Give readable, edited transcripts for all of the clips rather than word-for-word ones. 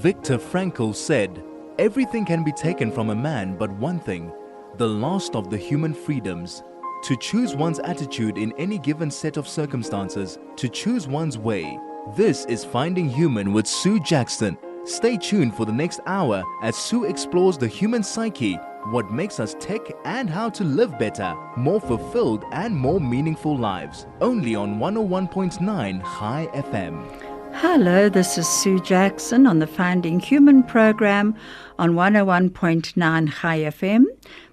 Viktor Frankl said, "Everything can be taken from a man but one thing, the last of the human freedoms. To choose one's attitude in any given set of circumstances, to choose one's way." This is Finding Human with Sue Jackson. Stay tuned for the next hour as Sue explores the human psyche, what makes us tick, and how to live better, more fulfilled and more meaningful lives. Only on 101.9 High FM. Hello, this is Sue Jackson on the Finding Human program on 101.9 High FM.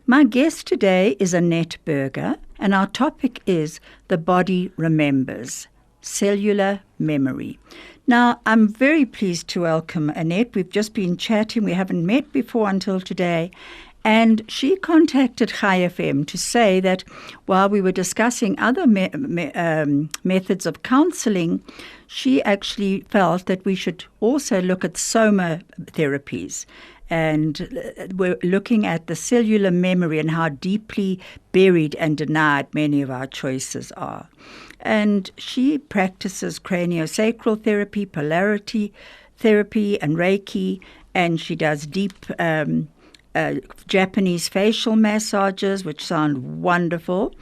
My guest today is Annette Berger, and our topic is The Body Remembers, Cellular Memory. Now, I'm very pleased to welcome Annette. We've just been chatting. We haven't met before until today. And she contacted High FM to say that while we were discussing other methods of counseling, she actually felt that we should also look at soma therapies. And we're looking at the cellular memory and how deeply buried and denied many of our choices are. And she practices craniosacral therapy, polarity therapy, and Reiki, and she does deep Japanese facial massages, which sound wonderful.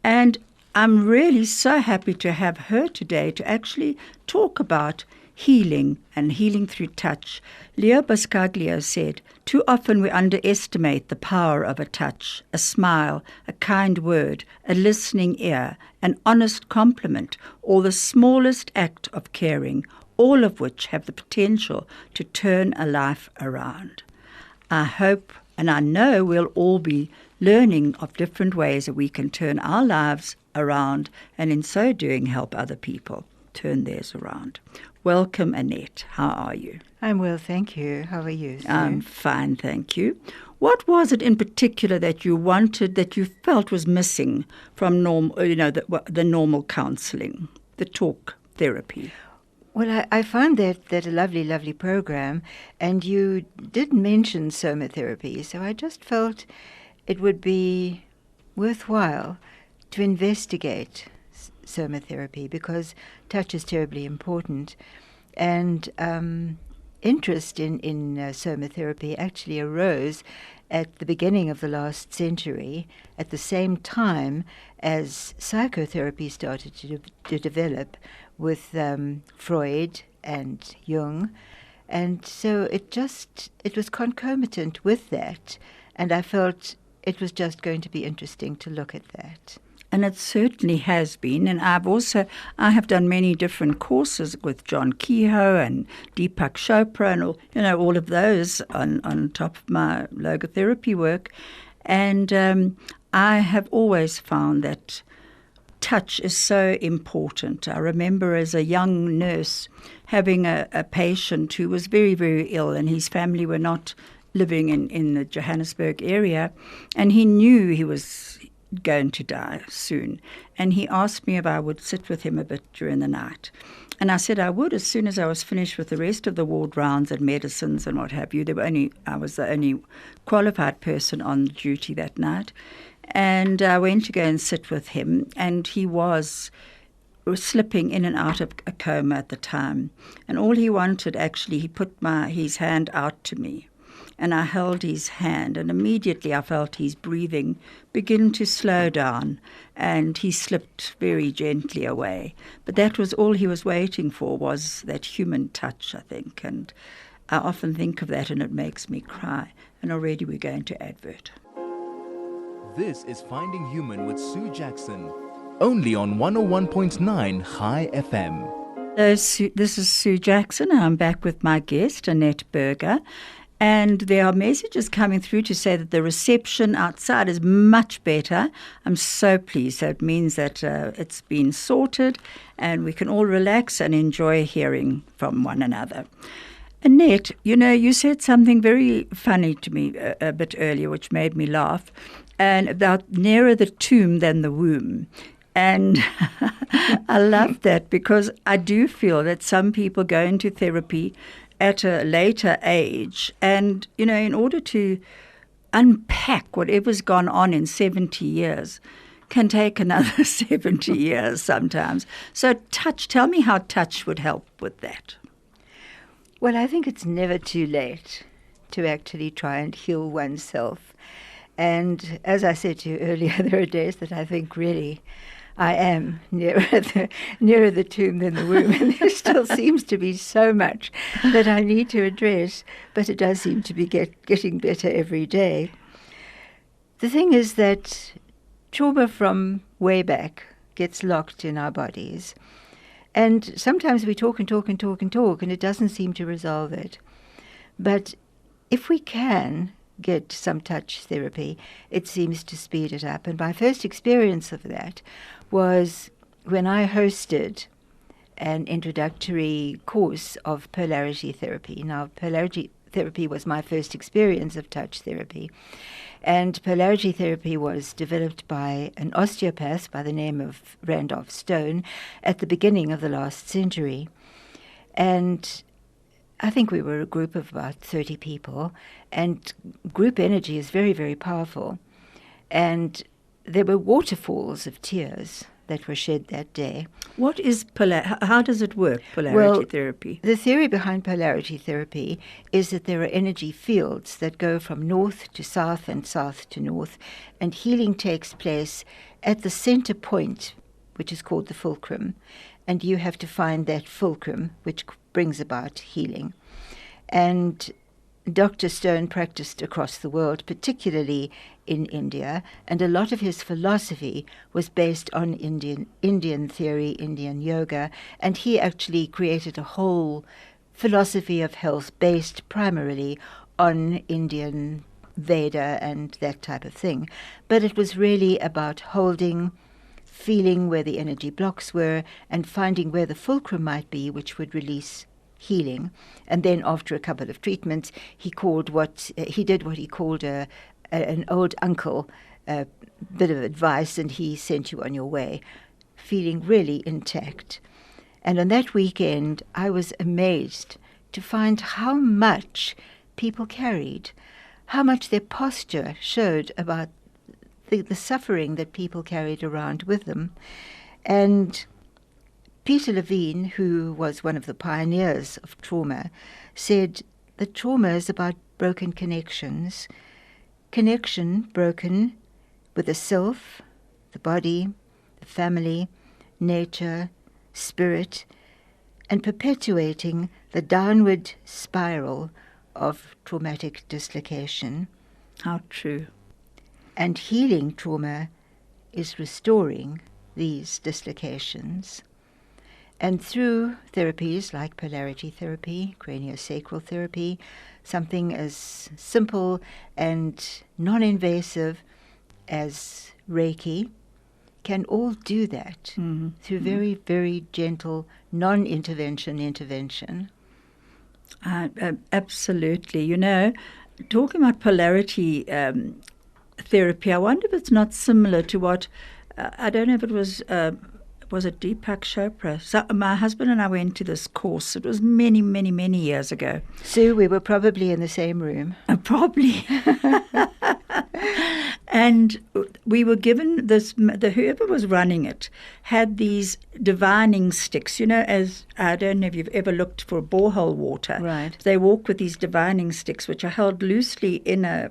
And I'm really so happy to have her today to actually talk about healing and healing through touch. Leo Buscaglio said, "Too often we underestimate the power of a touch, a smile, a kind word, a listening ear, an honest compliment, or the smallest act of caring, all of which have the potential to turn a life around." I hope and I know we'll all be learning of different ways that we can turn our lives around and in so doing help other people turn theirs around. Welcome, Annette. How are you? I'm well, thank you. How are you, Sue? I'm fine, thank you. What was it in particular that you wanted, that you felt was missing from the normal counselling, the talk therapy? Well, I found that a lovely, lovely program, and you did mention somatherapy, so I just felt it would be worthwhile to investigate somatherapy because touch is terribly important. And interest in somatherapy actually arose at the beginning of the last century, at the same time as psychotherapy started to develop with Freud and Jung. And so it was concomitant with that, and I felt it was just going to be interesting to look at that. And it certainly has been. And I have done many different courses with John Kehoe and Deepak Chopra and all of those on top of my logotherapy work. And I have always found that touch is so important. I remember as a young nurse having a patient who was very, very ill, and his family were not living in the Johannesburg area, and he knew he was going to die soon. And he asked me if I would sit with him a bit during the night. And I said I would as soon as I was finished with the rest of the ward rounds and medicines and what have you. I was the only qualified person on duty that night. And I went to go and sit with him, and he was slipping in and out of a coma at the time. And all he wanted, actually, he put his hand out to me. And I held his hand, and immediately I felt his breathing begin to slow down, and he slipped very gently away. But that was all he was waiting for, was that human touch, I think. And I often think of that, and it makes me cry. And already we're going to advert. This is Finding Human with Sue Jackson, only on 101.9 High FM. This is Sue Jackson. I'm back with my guest, Annette Berger. And there are messages coming through to say that the reception outside is much better. I'm so pleased. So it means that it's been sorted and we can all relax and enjoy hearing from one another. Annette, you said something very funny to me a bit earlier, which made me laugh, and about nearer the tomb than the womb. And I love that because I do feel that some people go into therapy at a later age, and in order to unpack whatever's gone on in 70 years can take another 70 years sometimes. So tell me how touch would help with that. Well, I think it's never too late to actually try and heal oneself. And as I said to you earlier, there are days that I think really I am nearer the tomb than the womb. And there still seems to be so much that I need to address, but it does seem to be getting better every day. The thing is that trauma from way back gets locked in our bodies. And sometimes we talk and talk and talk and talk, and it doesn't seem to resolve it. But if we can get some touch therapy, it seems to speed it up. And my first experience of that was when I hosted an introductory course of polarity therapy. Now, polarity therapy was my first experience of touch therapy. And polarity therapy was developed by an osteopath by the name of Randolph Stone at the beginning of the last century. And I think we were a group of about 30 people, and group energy is very, very powerful. And there were waterfalls of tears that were shed that day. What is how does it work, polarity Well, therapy? The theory behind polarity therapy is that there are energy fields that go from north to south and south to north, and healing takes place at the center point, which is called the fulcrum, and you have to find that fulcrum, which brings about healing. And Dr. Stone practiced across the world, particularly in India, and a lot of his philosophy was based on Indian theory, Indian yoga, and he actually created a whole philosophy of health based primarily on Indian Veda and that type of thing. But it was really about holding, feeling where the energy blocks were, and finding where the fulcrum might be, which would release healing. And then after a couple of treatments, he did what he called an old uncle, a bit of advice, and he sent you on your way, feeling really intact. And on that weekend, I was amazed to find how much people carried, how much their posture showed about the suffering that people carried around with them. And Peter Levine, who was one of the pioneers of trauma, said that trauma is about broken connections. Connection broken with the self, the body, the family, nature, spirit, and perpetuating the downward spiral of traumatic dislocation. How true. And healing trauma is restoring these dislocations. And through therapies like polarity therapy, craniosacral therapy, something as simple and non-invasive as Reiki, can all do that through very, very gentle non-intervention. Absolutely. You know, talking about polarity therapy, I wonder if it's not similar to what, I don't know if it was it Deepak Chopra? So my husband and I went to this course. It was many, many, many years ago. Sue, we were probably in the same room. Probably. And we were given this, whoever was running it had these divining sticks, you know, as I don't know if you've ever looked for borehole water. Right. They walk with these divining sticks, which are held loosely in a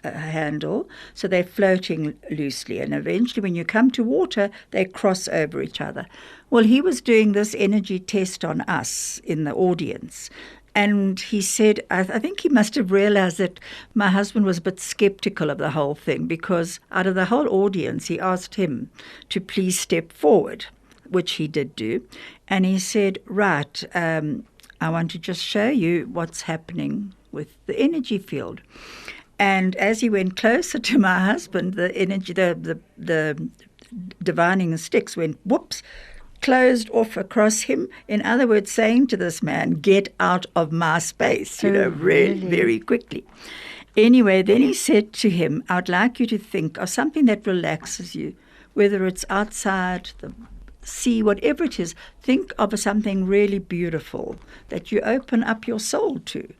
handle, so they're floating loosely, and eventually when you come to water, they cross over each other. Well, he was doing this energy test on us in the audience, and he said, I think he must have realized that my husband was a bit skeptical of the whole thing, because out of the whole audience, he asked him to please step forward, which he did do, and he said, right, I want to just show you what's happening with the energy field. And as he went closer to my husband, the energy, the divining sticks went whoops, closed off across him. In other words, saying to this man, get out of my space, really, very quickly. Anyway, then he said to him, I'd like you to think of something that relaxes you, whether it's outside, the sea, whatever it is. Think of something really beautiful that you open up your soul to.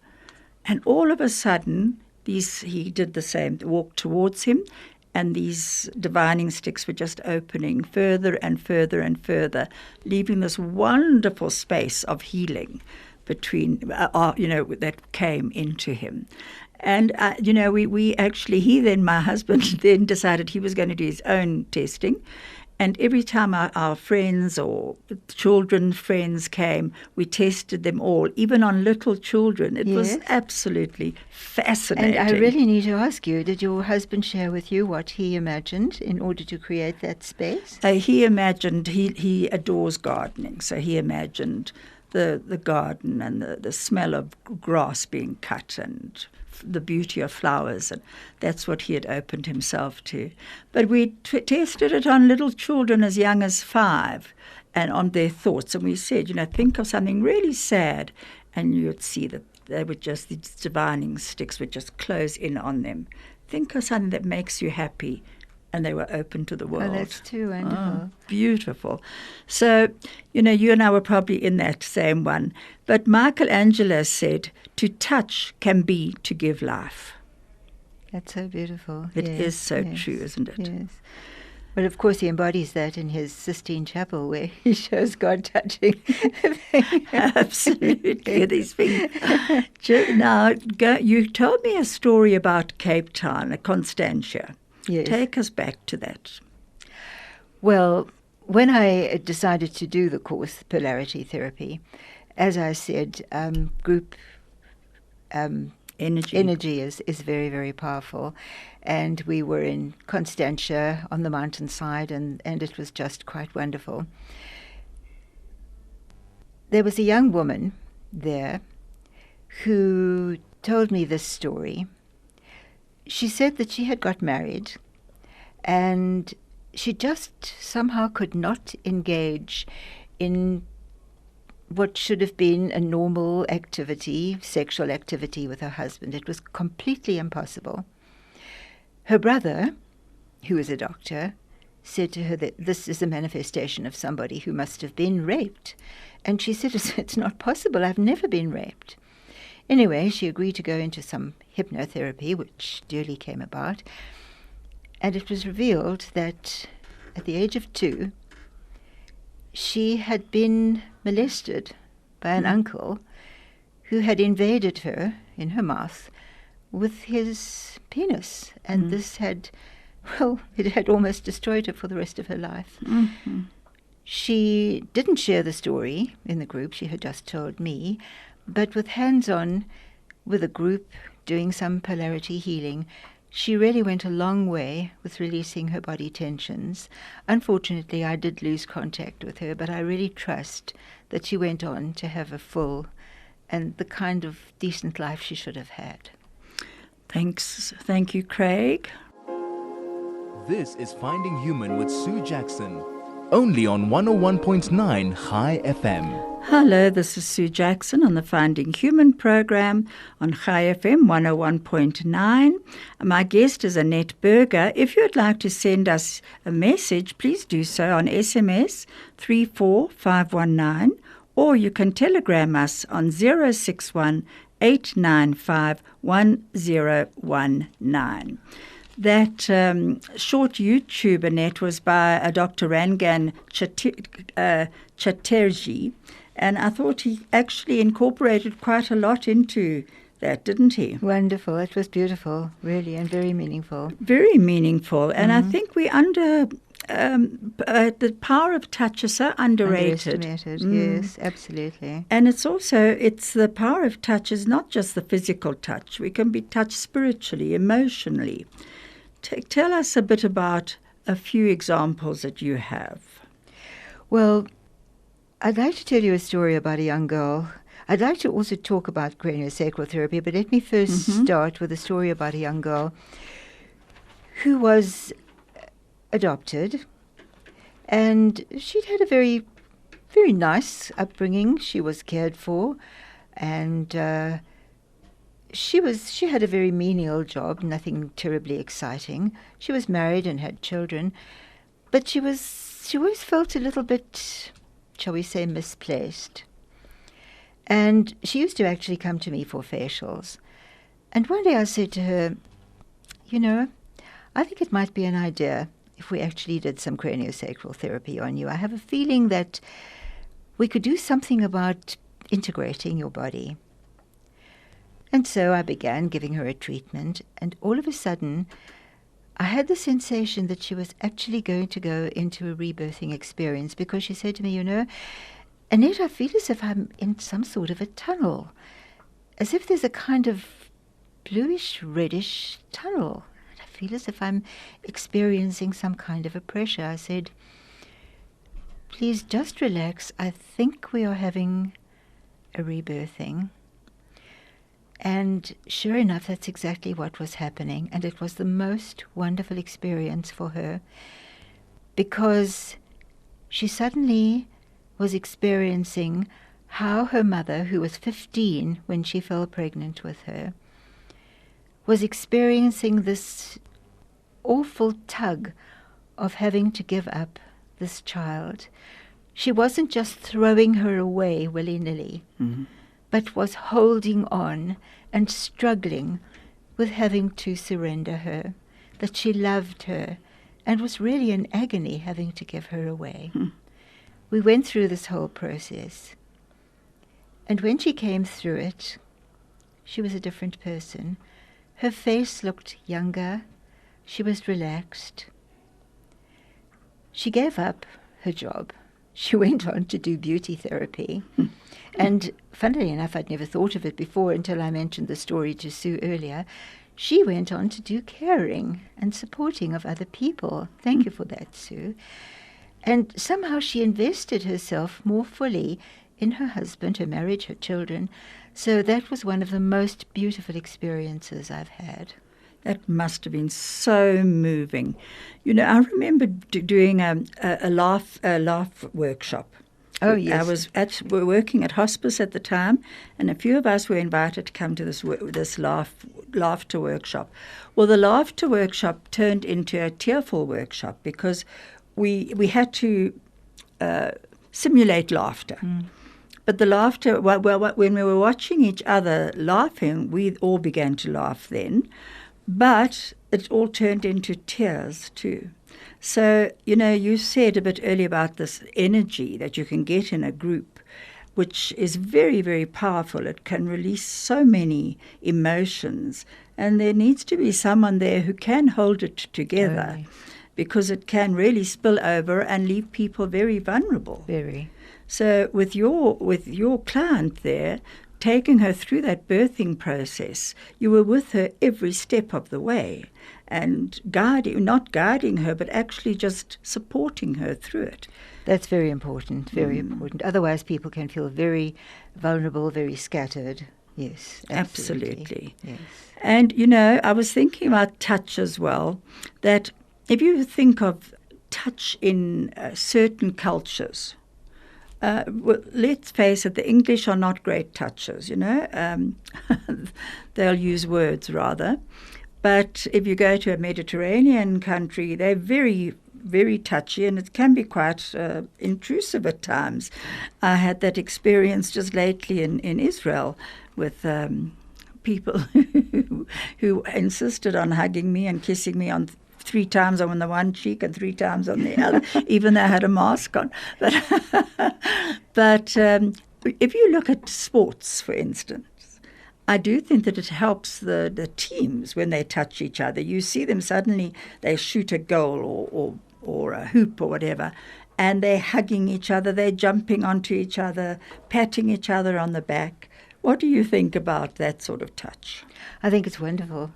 And all of a sudden, he did the same, walked towards him, and these divining sticks were just opening further and further and further, leaving this wonderful space of healing between, that came into him. And, my husband then decided he was going to do his own testing. And every time our friends or friends came, we tested them all, even on little children. It was absolutely fascinating. And I really need to ask you, did your husband share with you what he imagined in order to create that space? He imagined, he adores gardening, so he imagined the garden and the smell of grass being cut and the beauty of flowers, and that's what he had opened himself to. But we tested it on little children as young as 5 and on their thoughts, and we said, think of something really sad, and you'd see that they would just, these divining sticks would just close in on them. Think of something that makes you happy, and they were open to the world. Oh, that's too wonderful. Oh, beautiful. So, you and I were probably in that same one. But Michelangelo said, to touch can be to give life. That's so beautiful. It is so true, isn't it? Yes. Well, of course, he embodies that in his Sistine Chapel, where he shows God touching. Absolutely, these things. Now, you told me a story about Cape Town, Constantia. Yes. Take us back to that. Well, when I decided to do the course, polarity therapy, as I said, group energy is very, very powerful. And we were in Constantia on the mountainside, and it was just quite wonderful. There was a young woman there who told me this story. She said that she had got married and she just somehow could not engage in what should have been a normal activity, sexual activity with her husband. It was completely impossible. Her brother, who is a doctor, said to her that this is a manifestation of somebody who must have been raped. And she said, it's not possible, I've never been raped. Anyway, she agreed to go into some hypnotherapy, which duly came about. And it was revealed that at the age of 2, she had been molested by an uncle who had invaded her in her mouth with his penis. And this had, it had almost destroyed her for the rest of her life. Mm-hmm. She didn't share the story in the group, she had just told me, but with hands-on with a group doing some polarity healing, she really went a long way with releasing her body tensions. Unfortunately, I did lose contact with her, but I really trust that she went on to have a full and the kind of decent life she should have had. Thanks. Thank you, Craig. This is Finding Human with Sue Jackson, only on 101.9 High FM. Hello, this is Sue Jackson on the Finding Human program on High FM 101.9. My guest is Annette Berger. If you'd like to send us a message, please do so on SMS 34519, or you can telegram us on 061 895 1019. That short YouTube, Annette, was by a Dr. Rangan Chatterjee, and I thought he actually incorporated quite a lot into that, didn't he? Wonderful. It was beautiful, really, and very meaningful. Very meaningful. And I think we the power of touch is so underrated. Yes, absolutely. And it's the power of touch is not just the physical touch. We can be touched spiritually, emotionally. Tell us a bit about a few examples that you have. Well, I'd like to tell you a story about a young girl. I'd like to also talk about craniosacral therapy, but let me first start with a story about a young girl who was adopted, and she'd had a very, very nice upbringing. She was cared for, and she had a very menial job, nothing terribly exciting. She was married and had children, but she always felt a little bit, shall we say, misplaced. And she used to actually come to me for facials. And one day I said to her, I think it might be an idea if we actually did some craniosacral therapy on you. I have a feeling that we could do something about integrating your body. And so I began giving her a treatment, and all of a sudden I had the sensation that she was actually going to go into a rebirthing experience, because she said to me, Annette, I feel as if I'm in some sort of a tunnel, as if there's a kind of bluish, reddish tunnel. And I feel as if I'm experiencing some kind of a pressure. I said, please just relax. I think we are having a rebirthing. And sure enough, that's exactly what was happening. And it was the most wonderful experience for her, because she suddenly was experiencing how her mother, who was 15 when she fell pregnant with her, was experiencing this awful tug of having to give up this child. She wasn't just throwing her away willy-nilly, but was holding on and struggling with having to surrender her, that she loved her, and was really in agony having to give her away. We went through this whole process. And when she came through it, she was a different person. Her face looked younger. She was relaxed. She gave up her job. She went on to do beauty therapy. And funnily enough, I'd never thought of it before until I mentioned the story to Sue earlier. She went on to do caring and supporting of other people. Thank you for that, Sue. And somehow she invested herself more fully in her husband, her marriage, her children. So that was one of the most beautiful experiences I've had. That must have been so moving. I remember doing a laugh workshop. Oh, yes. I was working at hospice at the time, and a few of us were invited to come to this laughter workshop. Well, the laughter workshop turned into a tearful workshop, because we had to simulate laughter. But the laughter, when we were watching each other laughing, we all began to laugh then. But it all turned into tears too. So, you said a bit earlier about this energy that you can get in a group, which is very, very powerful. It can release so many emotions. And there needs to be someone there who can hold it together, because it can really spill over and leave people very vulnerable. Very. So with your client there, taking her through that birthing process, you were with her every step of the way, and not guiding her, but actually just supporting her through it. That's very important, very important. Otherwise, people can feel very vulnerable, very scattered. Yes, absolutely. Yes. And, I was thinking about touch as well, that if you think of touch in certain cultures, well, let's face it, the English are not great touchers, They'll use words rather. But if you go to a Mediterranean country, they're very, very touchy, and it can be quite intrusive at times. I had that experience just lately in Israel with people who insisted on hugging me and kissing me on 3 times on the one cheek and 3 times on the other, even though I had a mask on. But if you look at sports, for instance, I do think that it helps the teams when they touch each other. You see them suddenly, they shoot a goal or a hoop or whatever, and they're hugging each other, they're jumping onto each other, patting each other on the back. What do you think about that sort of touch? I think it's wonderful.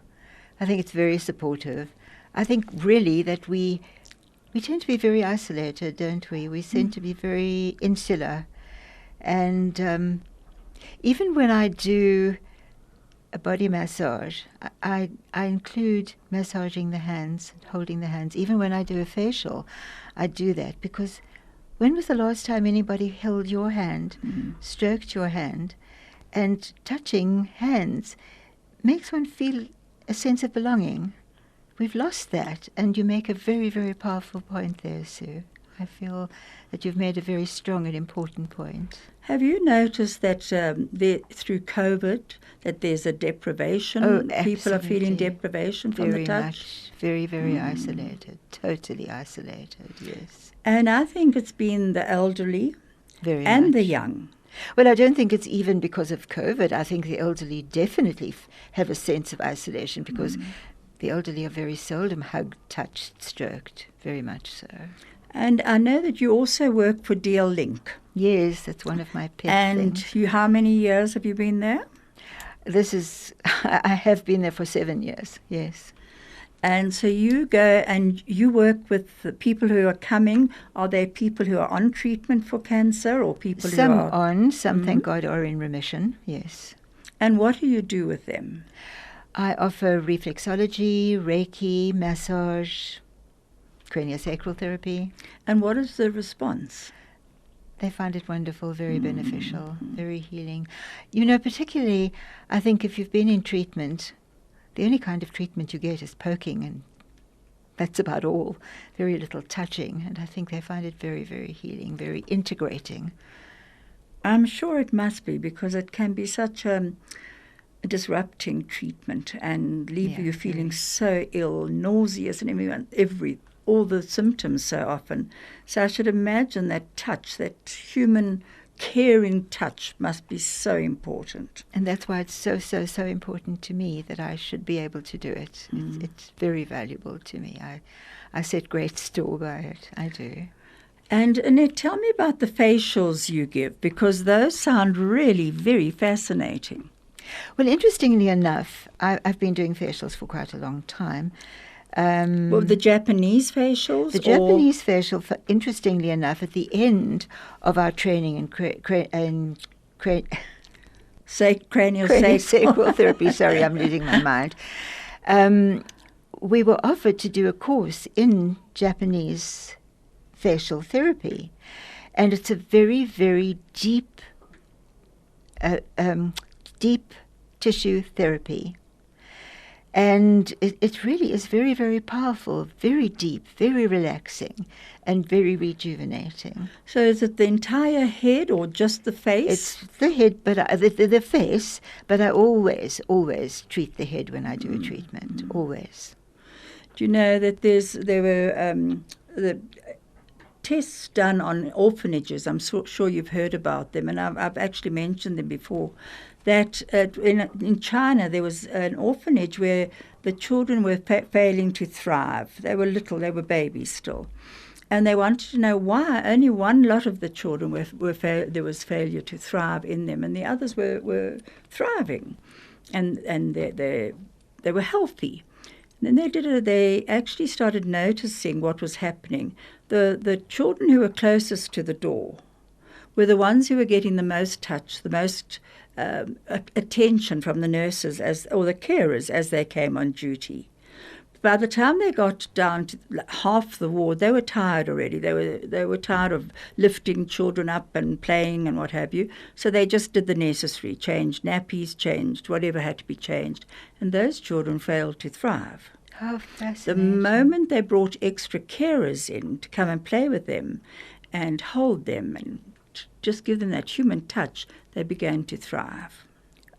I think it's very supportive. I think really that we tend to be very isolated, don't we? We tend to be very insular. And even when I do a body massage, I include massaging the hands, holding the hands. Even when I do a facial, I do that, because when was the last time anybody held your hand, stroked your hand? And touching hands makes one feel a sense of belonging. We've lost that, and you make a very, very powerful point there, Sue. I feel that you've made a very strong and important point. Have you noticed that through COVID that there's a deprivation? Oh, people are feeling absolutely. deprivation from Very the touch? much, very, very isolated, totally isolated, yes. And I think it's been the elderly Very and much. the young. Well, I don't think it's even because of COVID. I think the elderly definitely have a sense of isolation because the elderly are very seldom hugged, touched, stroked, very much so. And I know that you also work for DL Link. Yes, that's one of my pet And things. how many years have you been there? I have been there for 7 years, yes. And so you go and you work with the people who are coming. Are they people who are on treatment for cancer or people Some who are on, some thank God are in remission, yes. And what do you do with them? I offer reflexology, Reiki, massage, craniosacral therapy. And what is the response? They find it wonderful, very beneficial, very healing. You know, particularly, I think if you've been in treatment, the only kind of treatment you get is poking, and that's about all. Very little touching, and I think they find it very, very healing, very integrating. I'm sure it must be, because it can be such a disrupting treatment and leave you feeling so ill, nauseous, and all the symptoms so often. So I should imagine that touch, that human caring touch, must be so important. And that's why it's so important to me that I should be able to do it. It's very valuable to me. I set great store by it. I do. And Annette, tell me about the facials you give, because those sound really very fascinating. Well, interestingly enough, I've been doing facials for quite a long time. Well, the Japanese facials? The Japanese facial, interestingly enough, at the end of our training in craniosacral therapy, sorry, I'm losing my mind, we were offered to do a course in Japanese facial therapy. And it's a very, very deep tissue therapy. And it really is very, very powerful, very deep, very relaxing, and very rejuvenating. So is it the entire head or just the face? It's the head, but the face, but I always treat the head when I do a treatment, always. Do you know that there were the tests done on orphanages? I'm sure you've heard about them, and I've actually mentioned them before. That in China there was an orphanage where the children were failing to thrive. They were little, they were babies still. And they wanted to know why only one lot of the children there was failure to thrive in them, and the others were thriving. And they were healthy. And then they actually started noticing what was happening. The children who were closest to the door were the ones who were getting the most touch, the most attention from the nurses or the carers as they came on duty. By the time they got down to half the ward, they were tired already. They were tired of lifting children up and playing and what have you. So they just did the necessary, changed nappies, changed whatever had to be changed. And those children failed to thrive. How fascinating. The moment they brought extra carers in to come and play with them and hold them and just give them that human touch, they began to thrive.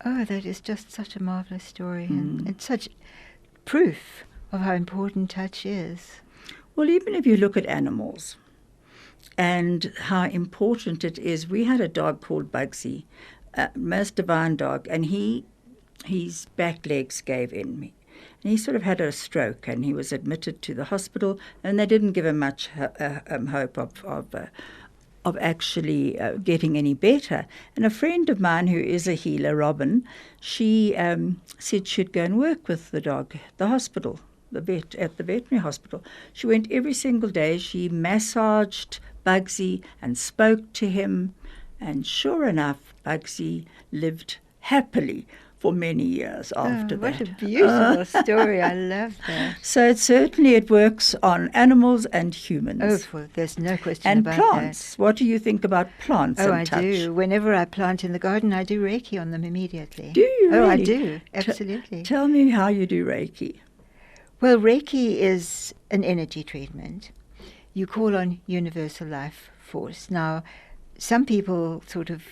Oh, that is just such a marvelous story, and such proof of how important touch is. Well, even if you look at animals and how important it is, we had a dog called Bugsy, most divine dog, and his back legs gave in. And he sort of had a stroke, and he was admitted to the hospital, and they didn't give him much hope of actually getting any better. And a friend of mine who is a healer, Robin, she said she'd go and work with the dog at the hospital, at the veterinary hospital. She went every single day. She massaged Bugsy and spoke to him. And sure enough, Bugsy lived happily for many years after that. What a beautiful story. I love that. So it works on animals and humans. Oh, well, there's no question and about plants. that. What do you think about plants and touch? I do. Whenever I plant in the garden, I do Reiki on them immediately. Do you really? Oh, I do. Absolutely. Tell me how you do Reiki. Well, Reiki is an energy treatment. You call on universal life force. Now, some people sort of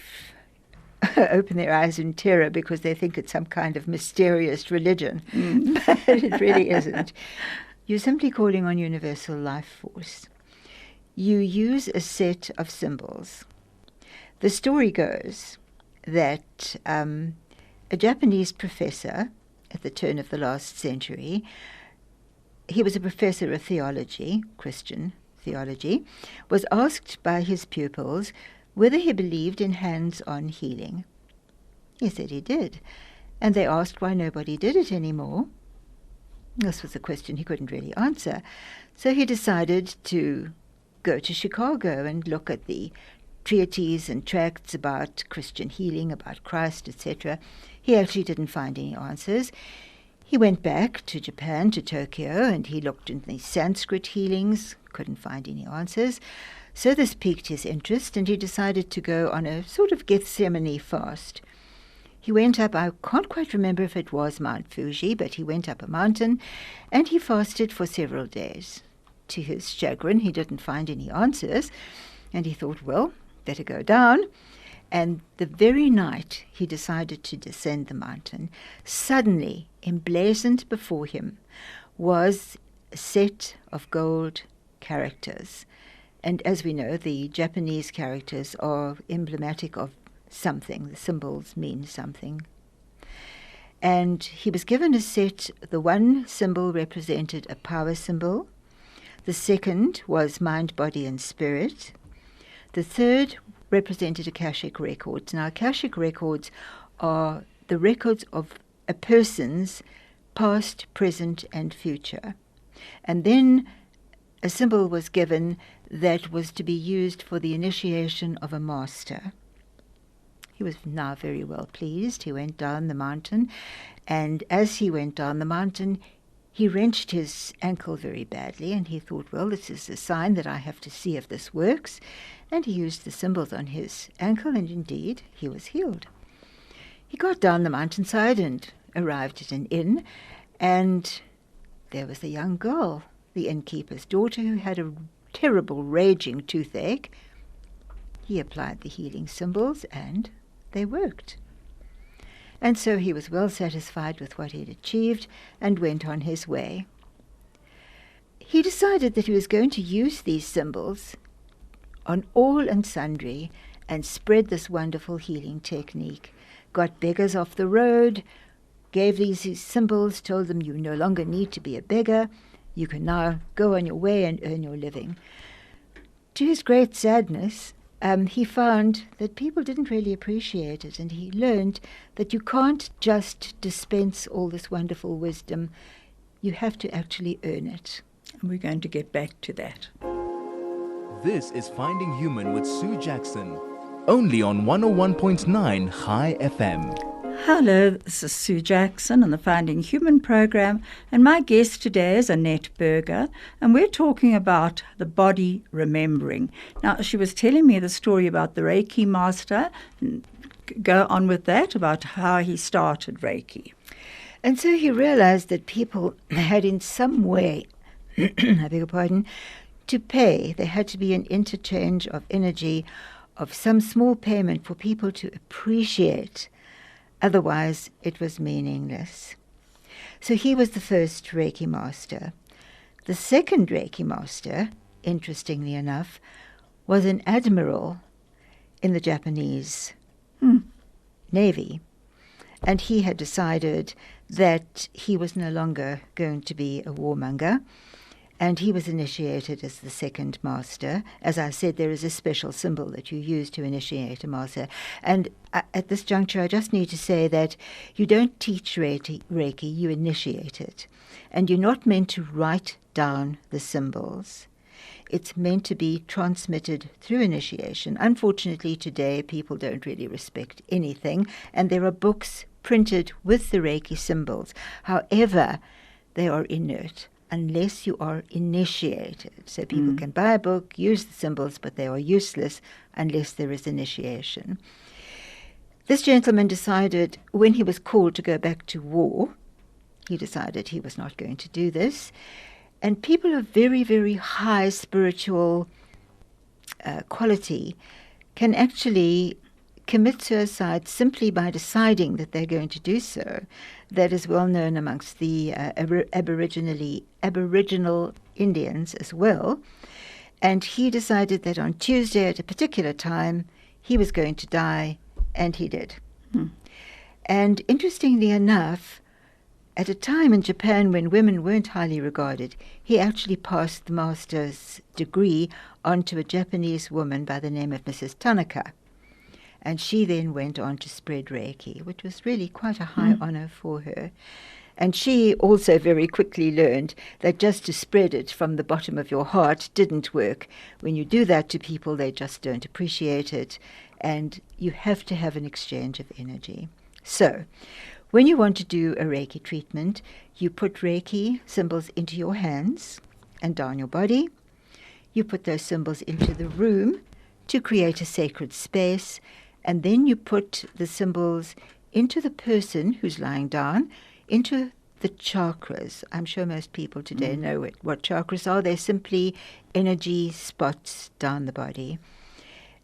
open their eyes in terror because they think it's some kind of mysterious religion, but it really isn't. You're simply calling on universal life force. You use a set of symbols The story goes that a Japanese professor at the turn of the last century, he was a professor of theology, Christian theology, was asked by his pupils whether he believed in hands-on healing. He said he did, and they asked why nobody did it anymore. This was a question he couldn't really answer, so he decided to go to Chicago and look at the treatises and tracts about Christian healing, about Christ, etc. He actually didn't find any answers. He went back to Japan, to Tokyo, and he looked in the Sanskrit healings, couldn't find any answers. So this piqued his interest, and he decided to go on a sort of Gethsemane fast. He went up, I can't quite remember if it was Mount Fuji, but he went up a mountain, and he fasted for several days. To his chagrin, he didn't find any answers, and he thought, well, better go down. And the very night he decided to descend the mountain, suddenly, emblazoned before him, was a set of gold characters. And as we know, the Japanese characters are emblematic of something. The symbols mean something. And he was given a set. The one symbol represented a power symbol. The second was mind, body, and spirit. The third represented Akashic records. Now, Akashic records are the records of a person's past, present, and future. And then a symbol was given that was to be used for the initiation of a master. He was now very well pleased. He went down the mountain, and as he went down the mountain, he wrenched his ankle very badly, and he thought, well, this is a sign that I have to see if this works. And he used the symbols on his ankle, and indeed, he was healed. He got down the mountainside and arrived at an inn, and there was a young girl, the innkeeper's daughter, who had a terrible raging toothache. He applied the healing symbols, and they worked. And so he was well satisfied with what he had achieved and went on his way. He decided that he was going to use these symbols on all and sundry and spread this wonderful healing technique. Got beggars off the road, gave these symbols, told them you no longer need to be a beggar. You can now go on your way and earn your living. To his great sadness, he found that people didn't really appreciate it, and he learned that you can't just dispense all this wonderful wisdom. You have to actually earn it. And we're going to get back to that. This is Finding Human with Sue Jackson, only on 101.9 High FM. Hello, this is Sue Jackson on the Finding Human program, and my guest today is Annette Berger, and we're talking about the body remembering. Now, she was telling me the story about the Reiki master, and go on with that, about how he started Reiki. And so he realized that people had in some way, I beg your pardon, to pay. There had to be an interchange of energy, of some small payment for people to appreciate. Otherwise, it was meaningless. So he was the first Reiki master. The second Reiki master, interestingly enough, was an admiral in the Japanese Navy. And he had decided that he was no longer going to be a warmonger. And he was initiated as the second master. As I said, there is a special symbol that you use to initiate a master. And at this juncture, I just need to say that you don't teach Reiki, you initiate it. And you're not meant to write down the symbols. It's meant to be transmitted through initiation. Unfortunately, today, people don't really respect anything, and there are books printed with the Reiki symbols. However, they are inert unless you are initiated. So people can buy a book, use the symbols, but they are useless unless there is initiation. This gentleman decided, when he was called to go back to war, he decided he was not going to do this. And people of very, very high spiritual quality can actually commit suicide simply by deciding that they're going to do so. That is well known amongst the Aboriginal Indians as well. And he decided that on Tuesday at a particular time, he was going to die, and he did. And interestingly enough, at a time in Japan when women weren't highly regarded, he actually passed the master's degree on to a Japanese woman by the name of Mrs. Tanaka. And she then went on to spread Reiki, which was really quite a high honor for her. And she also very quickly learned that just to spread it from the bottom of your heart didn't work. When you do that to people, they just don't appreciate it. And you have to have an exchange of energy. So, when you want to do a Reiki treatment, you put Reiki symbols into your hands and down your body. You put those symbols into the room to create a sacred space. And then you put the symbols into the person who's lying down, into the chakras. I'm sure most people today know what chakras are. They're simply energy spots down the body.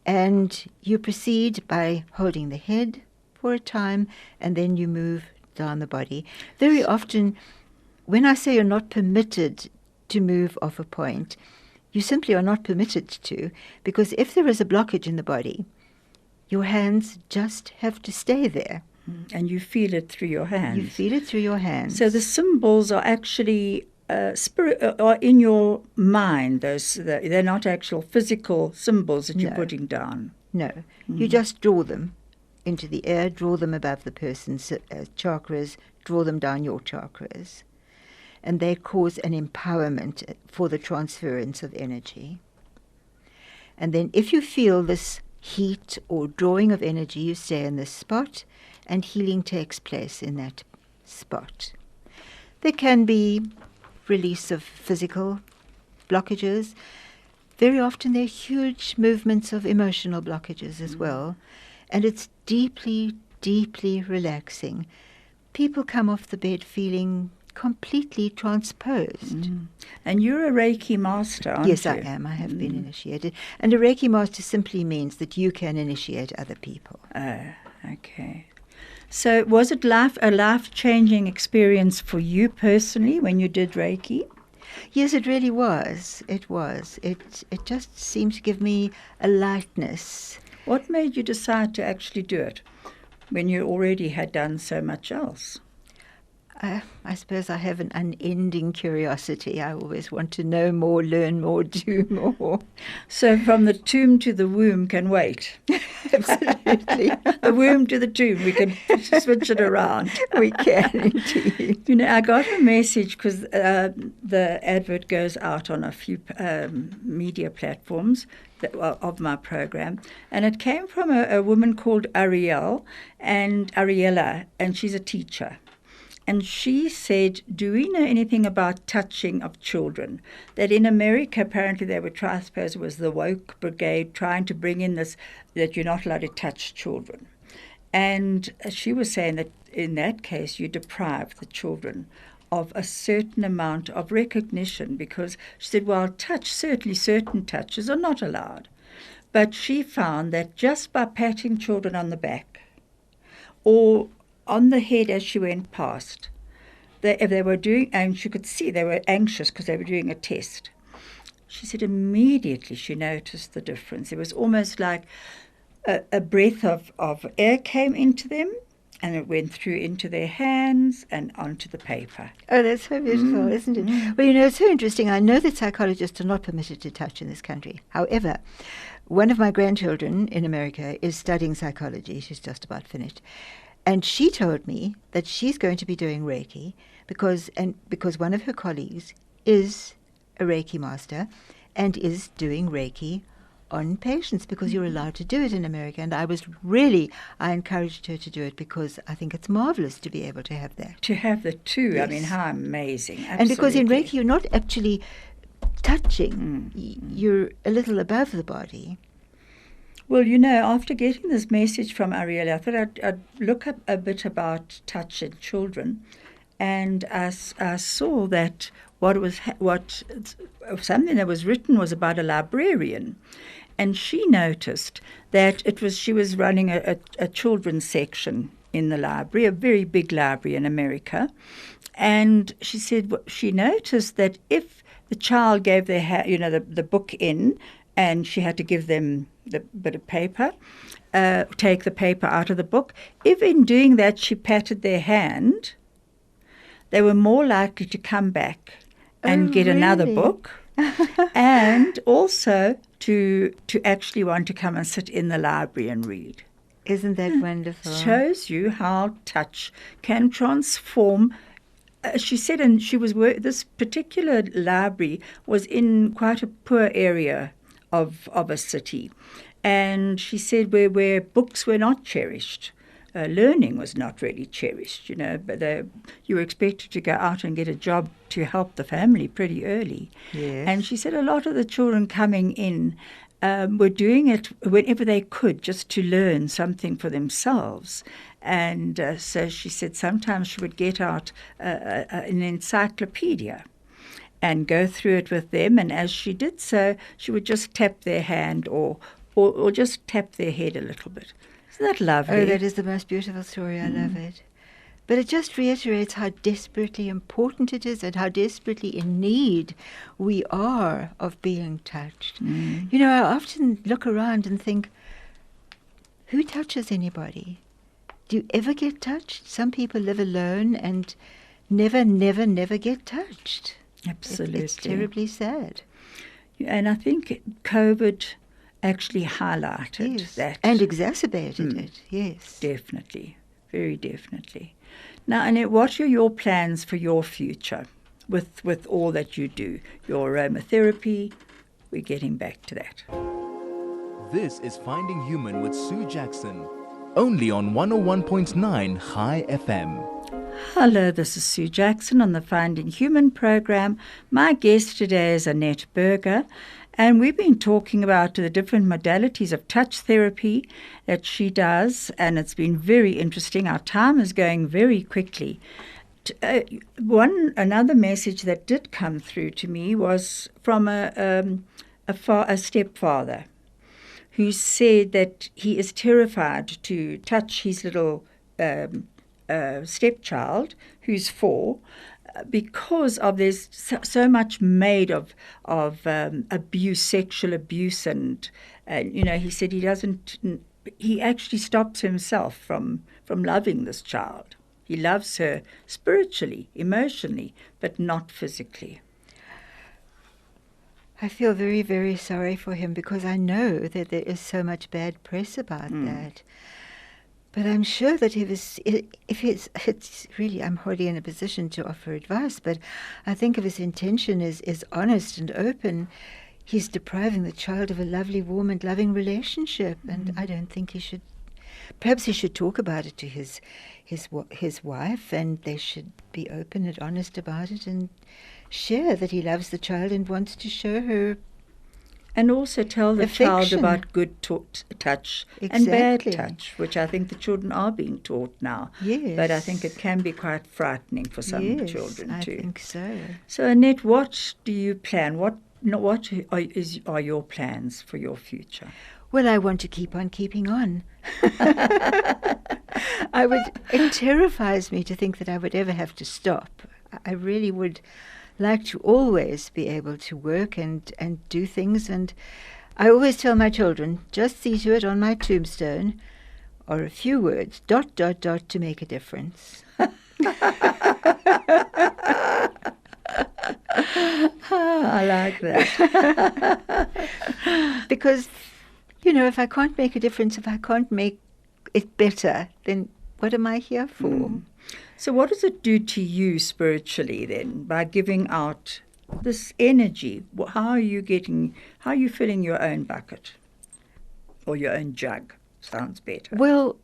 And you proceed by holding the head for a time, and then you move down the body. Very often, when I say you're not permitted to move off a point, you simply are not permitted to, because if there is a blockage in the body, your hands just have to stay there. And you feel it through your hands. You feel it through your hands. So the symbols are actually are in your mind. They're not actual physical symbols that you're putting down. No, you just draw them into the air, draw them above the person's chakras, draw them down your chakras. And they cause an empowerment for the transference of energy. And then if you feel this heat or drawing of energy, you stay in this spot, and healing takes place in that spot. There can be release of physical blockages. Very often there are huge movements of emotional blockages as well, and it's deeply, deeply relaxing. People come off the bed feeling completely transposed. And you're a Reiki master, aren't you? Yes, I am. I have been initiated. And a Reiki master simply means that you can initiate other people. Oh, okay. So was it a life-changing experience for you personally when you did Reiki? Yes, it really was. It was. It just seemed to give me a lightness. What made you decide to actually do it when you already had done so much else? I suppose I have an unending curiosity. I always want to know more, learn more, do more. So from the tomb to the womb can wait. Absolutely. The womb to the tomb, we can switch it around. We can indeed. You know, I got a message because the advert goes out on a few media platforms of my program, and it came from a woman called Ariella, and she's a teacher. And she said, do we know anything about touching of children? That in America, apparently they were trying, I suppose it was the woke brigade, trying to bring in this, that you're not allowed to touch children. And she was saying that in that case, you deprive the children of a certain amount of recognition, because she said, well, certainly certain touches are not allowed. But she found that just by patting children on the back or on the head as she went past, they were doing, and she could see they were anxious because they were doing a test. She said immediately she noticed the difference. It was almost like a breath of air came into them, and it went through into their hands and onto the paper. Oh, that's so beautiful, isn't it? Well, you know, it's so interesting. I know that psychologists are not permitted to touch in this country. However, one of my grandchildren in America is studying psychology. She's just about finished. And she told me that she's going to be doing Reiki because one of her colleagues is a Reiki master and is doing Reiki on patients, because you're allowed to do it in America. And I encouraged her to do it because I think it's marvelous to be able to have that. To have the two, yes. I mean, how amazing. Absolutely. And because in Reiki you're not actually touching, you're a little above the body. Well, you know, after getting this message from Ariella, I thought I'd look up a bit about touch in children, and I saw that something that was written was about a librarian, and she noticed that she was running a children's section in the library, a very big library in America, and she said she noticed that if the child gave the book in, and she had to give them the bit of paper, take the paper out of the book. If in doing that she patted their hand, they were more likely to come back and get another really? book, and also to actually want to come and sit in the library and read. Isn't that wonderful? Shows you how touch can transform. She said, and this particular library was in quite a poor area of a city, and she said where books were not cherished. Learning was not really cherished, but you were expected to go out and get a job to help the family pretty early. Yes. And she said a lot of the children coming in were doing it whenever they could, just to learn something for themselves. And so she said sometimes she would get out an encyclopedia and go through it with them, and as she did so, she would just tap their hand or just tap their head a little bit. Isn't that lovely? Oh, that is the most beautiful story. I love it. But it just reiterates how desperately important it is and how desperately in need we are of being touched. I often look around and think, who touches anybody? Do you ever get touched? Some people live alone and never, never, never get touched. Absolutely. It's terribly sad. And I think COVID actually highlighted that. And exacerbated it, yes. Definitely, very definitely. Now, Annette, what are your plans for your future with all that you do? Your aromatherapy, we're getting back to that. This is Finding Human with Sue Jackson, only on 101.9 High FM. Hello, this is Sue Jackson on the Finding Human program. My guest today is Annette Berger, and we've been talking about the different modalities of touch therapy that she does, and it's been very interesting. Our time is going very quickly. Another message that did come through to me was from a stepfather who said that he is terrified to touch his little stepchild, who's 4, because of there's so much made of abuse, sexual abuse, and he said he actually stops himself from loving this child. He loves her spiritually, emotionally, but not physically. I feel very, very sorry for him because I know that there is so much bad press about that. But I'm sure that it's really, I'm hardly in a position to offer advice, but I think if his intention is honest and open, he's depriving the child of a lovely, warm and loving relationship. And I don't think he should. Perhaps he should talk about it to his wife, and they should be open and honest about it and share that he loves the child and wants to show her. And also tell the child about good touch and bad touch, which I think the children are being taught now. Yes. But I think it can be quite frightening for some children too. I think so. So, Annette, what do you plan? What are your plans for your future? Well, I want to keep on keeping on. It terrifies me to think that I would ever have to stop. I really would like to always be able to work and do things. And I always tell my children, just see to it on my tombstone, or a few words, ... to make a difference. I like that. Because, if I can't make a difference, if I can't make it better, then what am I here for? So what does it do to you spiritually then, by giving out this energy? How are you filling your own bucket? Or your own jug? Sounds better. Well,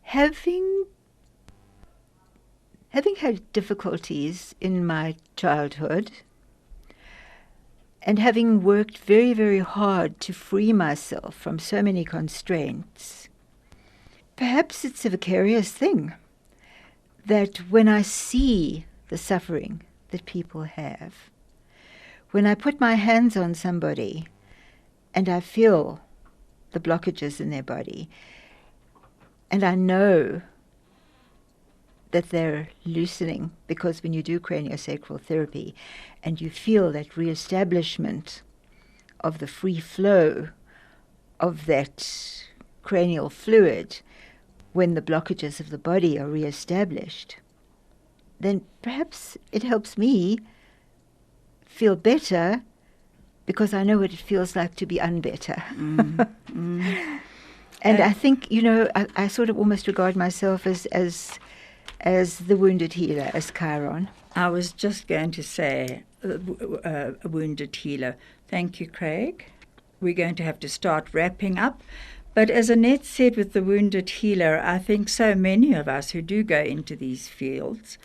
having had difficulties in my childhood and having worked very, very hard to free myself from so many constraints, perhaps it's a vicarious thing that when I see the suffering that people have, when I put my hands on somebody and I feel the blockages in their body, and I know that they're loosening, because when you do craniosacral therapy and you feel that reestablishment of the free flow of that cranial fluid when the blockages of the body are re-established, then perhaps it helps me feel better because I know what it feels like to be unbetter. And I think, I sort of almost regard myself as the wounded healer, as Chiron. I was just going to say a wounded healer. Thank you, Craig. We're going to have to start wrapping up. But as Annette said with the wounded healer, I think so many of us who do go into these fields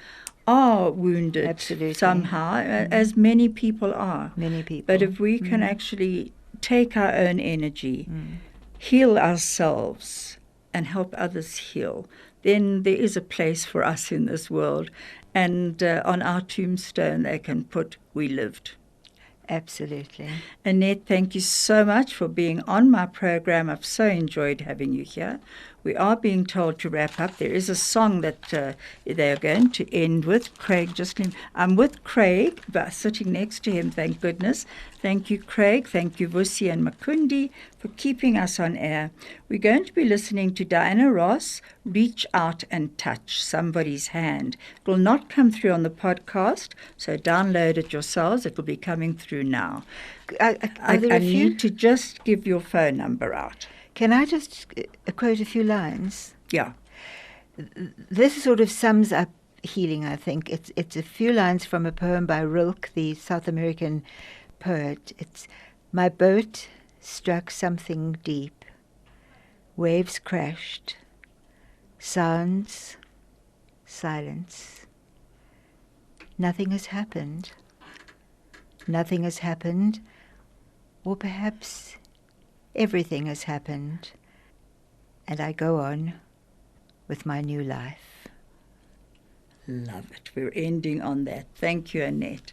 are wounded. Absolutely. Somehow, as many people are. Many people. But if we can actually take our own energy, heal ourselves, and help others heal, then there is a place for us in this world. And on our tombstone, they can put, "We lived." Absolutely. Annette, thank you so much for being on my program. I've so enjoyed having you here. We are being told to wrap up. There is a song that they're going to end with. Craig, I'm with Craig, but sitting next to him, thank goodness. Thank you, Craig. Thank you, Vusi and Makundi, for keeping us on air. We're going to be listening to Diana Ross, "Reach Out and Touch Somebody's Hand." It will not come through on the podcast, so download it yourselves. It will be coming through now. I need to just give your phone number out. Can I just quote a few lines? Yeah. This sort of sums up healing, I think. It's a few lines from a poem by Rilke, the South American poet. It's, "My boat struck something deep. Waves crashed. Sounds. Silence. Nothing has happened. Nothing has happened. Or perhaps everything has happened. And I go on with my new life." Love it. We're ending on that. Thank you, Annette.